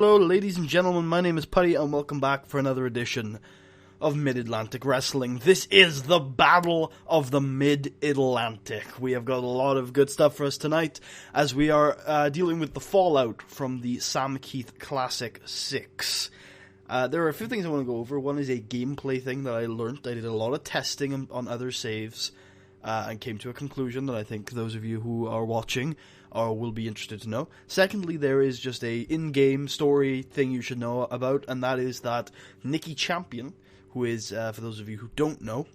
Hello, ladies and gentlemen, my name is Putty, and welcome back for another edition of Mid-Atlantic Wrestling. This is the Battle of the Mid-Atlantic. We have got a lot of good stuff for us tonight, as we are dealing with the fallout from the Sam Keith Classic 6. There are a few things I want to go over. One is a gameplay thing that I learned. I did a lot of testing on other saves, and came to a conclusion that I think those of you who are watching will be interested to know. Secondly, there is just a in-game story thing you should know about, and that is that Nicky Champion, who is, for those of you who don't know,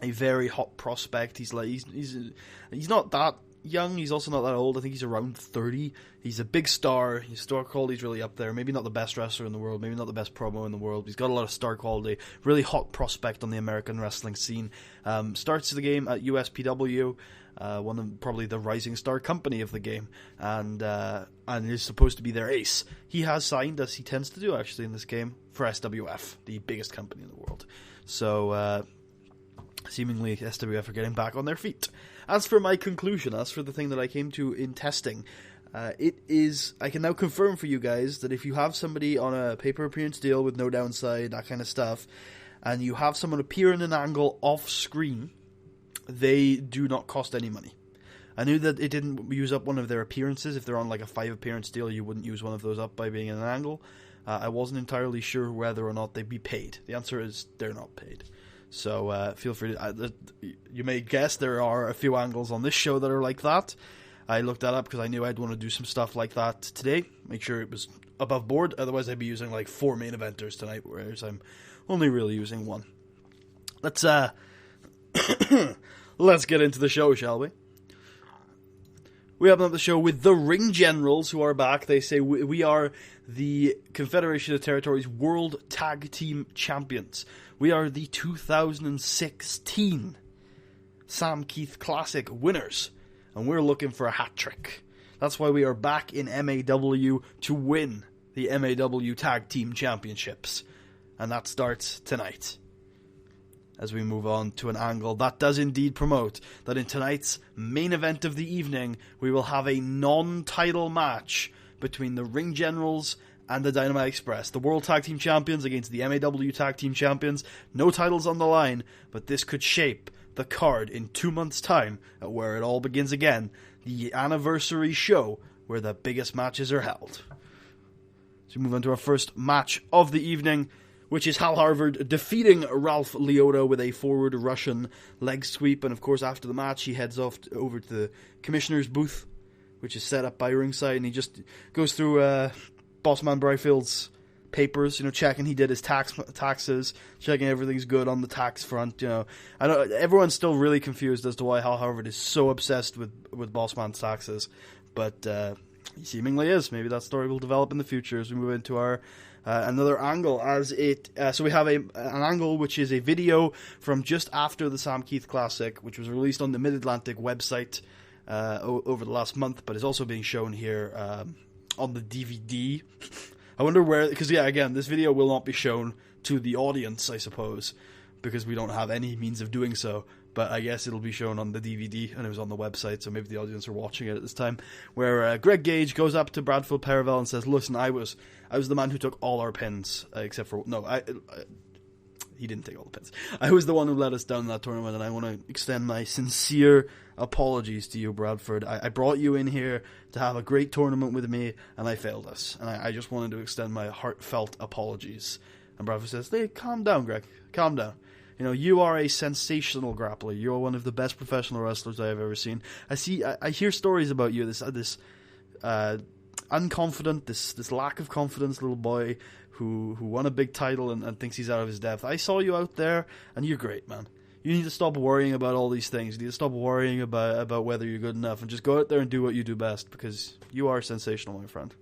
a very hot prospect. He's not that young, he's also not that old. I think he's around 30. He's a big star. His star quality's really up there. Maybe not the best wrestler in the world, maybe not the best promo in the world, but he's got a lot of star quality. Really hot prospect on the American wrestling scene. Starts the game at USPW, one of probably the rising star company of the game, and is supposed to be their ace. He has signed, as he tends to do actually in this game, for SWF, the biggest company in the world. So seemingly SWF are getting back on their feet. As for my conclusion, as for the thing that I came to in testing, I can now confirm for you guys that if you have somebody on a pay per appearance deal with no downside, that kind of stuff, and you have someone appear in an angle off screen, they do not cost any money. I knew that it didn't use up one of their appearances. If they're on like a 5 appearance deal, you wouldn't use one of those up by being in an angle. I wasn't entirely sure whether or not they'd be paid. The answer is they're not paid. So feel free to... you may guess there are a few angles on this show that are like that. I looked that up because I knew I'd want to do some stuff like that today. Make sure it was above board. Otherwise I'd be using like 4 main eventers tonight, whereas I'm only really using 1. Let's get into the show, shall we? We open up the show with the Ring Generals, who are back. They say, we are the Confederation of Territories World Tag Team Champions. We are the 2016 Sam Keith Classic winners, and we're looking for a hat trick. That's why we are back in MAW to win the MAW Tag Team Championships. And that starts tonight, as we move on to an angle that does indeed promote that in tonight's main event of the evening, we will have a non-title match between the Ring Generals and the Dynamite Express. The World Tag Team Champions against the MAW Tag Team Champions. No titles on the line, but this could shape the card in 2 months' time at where it all begins again, the anniversary show where the biggest matches are held. So we move on to our first match of the evening, which is Hal Harvard defeating Ralph Liotta with a forward Russian leg sweep. And of course, after the match, he heads off over to the commissioner's booth, which is set up by ringside, and he just goes through Bossman Bryfield's papers, checking he did his taxes, checking everything's good on the tax front. I know everyone's still really confused as to why Hal Harvard is so obsessed with Bossman's taxes, but he seemingly is. Maybe that story will develop in the future as we move into our another angle. So we have an angle which is a video from just after the Sam Keith Classic, which was released on the Mid-Atlantic website over the last month, but is also being shown here on the DVD. I wonder where, because again, this video will not be shown to the audience, I suppose, because we don't have any means of doing so, but I guess it'll be shown on the DVD, and it was on the website, so maybe the audience are watching it at this time, where Greg Gage goes up to Bradfield Paravel and says, listen, I was the man who took all our pins, except for, he didn't take all the pins. I was the one who let us down in that tournament, and I want to extend my sincere apologies to you, Bradford. I brought you in here to have a great tournament with me, and I failed us. And I just wanted to extend my heartfelt apologies. And Bradford says, hey, calm down, Greg. Calm down. You are a sensational grappler. You're one of the best professional wrestlers I have ever seen. I hear stories about you, this unconfident, this lack of confidence little boy who won a big title and thinks he's out of his depth. I saw you out there, and you're great, man. You need to stop worrying about all these things. You need to stop worrying about whether you're good enough, and just go out there and do what you do best, because you are sensational, my friend.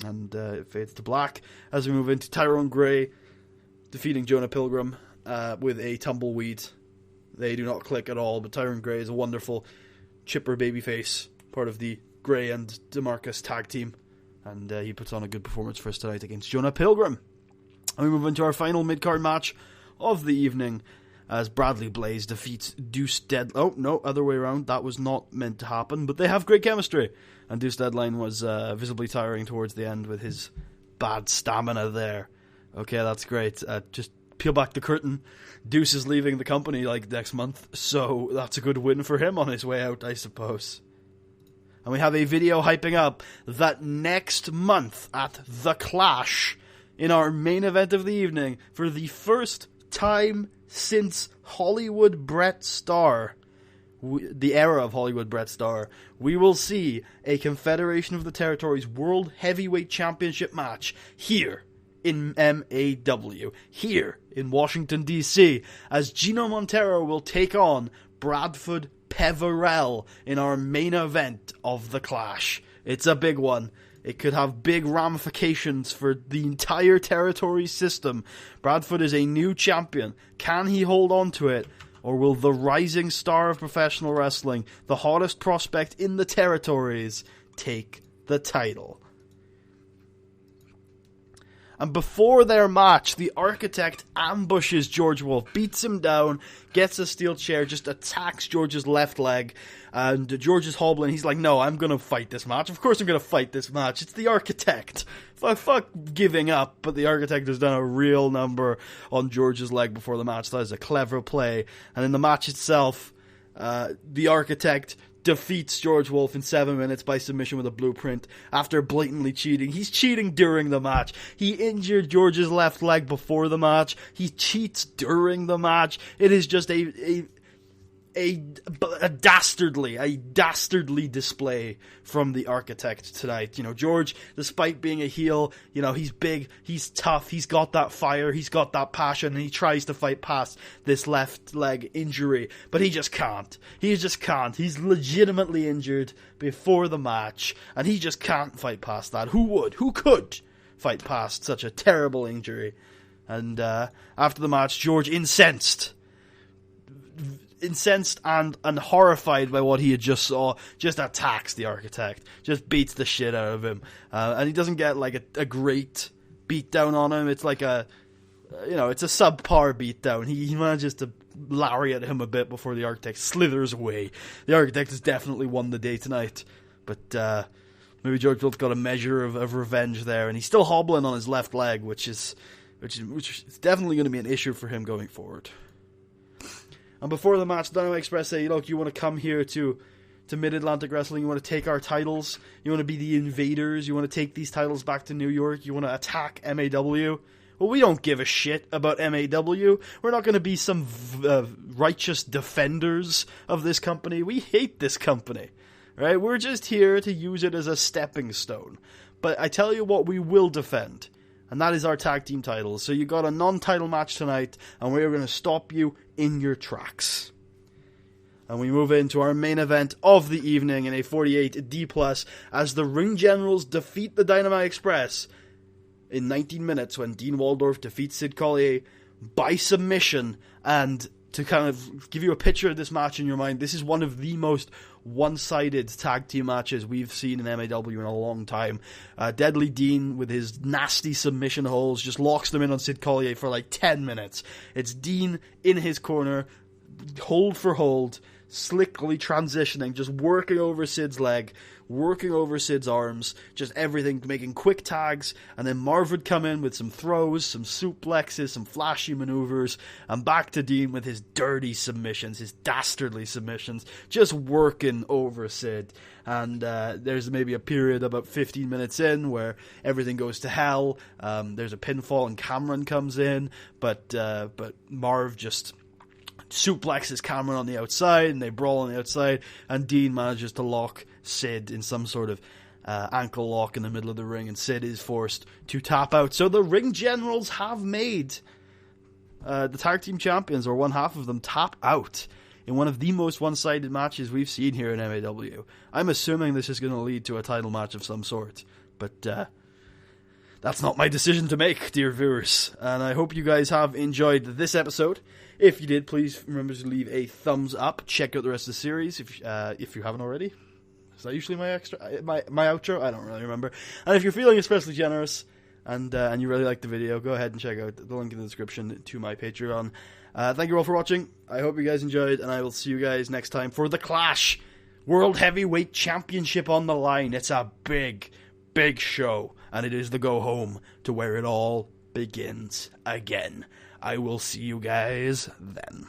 And it fades to black as we move into Tyrone Gray defeating Jonah Pilgrim with a tumbleweed. They do not click at all, but Tyrone Gray is a wonderful chipper babyface, part of the Gray and DeMarcus tag team, and he puts on a good performance for us tonight against Jonah Pilgrim. And we move into our final mid-card match of the evening, as Bradley Blaze defeats Deuce Dead. Oh, no, other way around. That was not meant to happen, but they have great chemistry. And Deuce Deadline was visibly tiring towards the end with his bad stamina there. Okay, that's great. Just peel back the curtain. Deuce is leaving the company like next month, so that's a good win for him on his way out, I suppose. And we have a video hyping up that next month at The Clash, in our main event of the evening, for the first time since Hollywood Bret Starr, the era of Hollywood Bret Starr, we will see a Confederation of the Territories World Heavyweight Championship match here in MAW, here in Washington, D.C., as Gino Montero will take on Bradford Peverell in our main event of The Clash. It's a big one. It could have big ramifications for the entire territory system. Bradford is a new champion. Can he hold on to it? Or will the rising star of professional wrestling, the hottest prospect in the territories, take the title? And before their match, the Architect ambushes George Wolf, beats him down, gets a steel chair, just attacks George's left leg, and George is hobbling. He's like, no, I'm going to fight this match. Of course I'm going to fight this match. It's the Architect. Fuck giving up, but the Architect has done a real number on George's leg before the match. That is a clever play. And in the match itself, the Architect defeats George Wolf in 7 minutes by submission with a blueprint after blatantly cheating. He's cheating during the match. He injured George's left leg before the match. He cheats during the match. It is just a dastardly display from the Architect tonight. You know, George, despite being a heel, you know, he's big, he's tough, he's got that fire, he's got that passion, and he tries to fight past this left leg injury, but he just can't. He just can't. He's legitimately injured before the match, and he just can't fight past that. Who would? Who could fight past such a terrible injury? And after the match, George, incensed and horrified by what he had just saw, just attacks the Architect, just beats the shit out of him, and he doesn't get like a great beatdown on him. It's like it's a subpar beatdown. He manages to lariat him a bit before the Architect slithers away. The Architect has definitely won the day tonight, but maybe George Wolf got a measure of revenge there, and he's still hobbling on his left leg, which is definitely going to be an issue for him going forward. And before the match, Dynamite Express say, look, you want to come here to Mid-Atlantic Wrestling, you want to take our titles, you want to be the invaders, you want to take these titles back to New York, you want to attack MAW. Well, we don't give a shit about MAW. We're not going to be some righteous defenders of this company. We hate this company, right? We're just here to use it as a stepping stone. But I tell you what we will defend, and that is our tag team titles. So you got a non-title match tonight, and we are going to stop you in your tracks. And we move into our main event of the evening in a 48D+, as the Ring Generals defeat the Dynamite Express in 19 minutes when Dean Waldorf defeats Sid Collier by submission. And to kind of give you a picture of this match in your mind, this is one of the most one-sided tag team matches we've seen in MAW in a long time. Deadly Dean, with his nasty submission holds, just locks them in on Sid Collier for like 10 minutes. It's Dean in his corner, hold for hold, slickly transitioning, just working over Sid's leg, working over Sid's arms, just everything, making quick tags, and then Marv would come in with some throws, some suplexes, some flashy maneuvers, and back to Dean with his dirty submissions, his dastardly submissions, just working over Sid. And there's maybe a period about 15 minutes in where everything goes to hell. There's a pinfall and Cameron comes in, but Marv just suplexes Cameron on the outside, and they brawl on the outside, and Dean manages to lock Sid in some sort of ankle lock in the middle of the ring, and Sid is forced to tap out. So the Ring Generals have made the tag team champions, or one half of them, tap out in one of the most one-sided matches we've seen here in MAW. I'm assuming this is going to lead to a title match of some sort, but that's not my decision to make, dear viewers. And I hope you guys have enjoyed this episode. If you did, please remember to leave a thumbs up. Check out the rest of the series if you haven't already. Is that usually my outro? I don't really remember. And if you're feeling especially generous and you really like the video, go ahead and check out the link in the description to my Patreon. Thank you all for watching. I hope you guys enjoyed, and I will see you guys next time for The Clash World Heavyweight Championship on the line. It's a big, big show, and it is the go home to where it all begins again. I will see you guys then.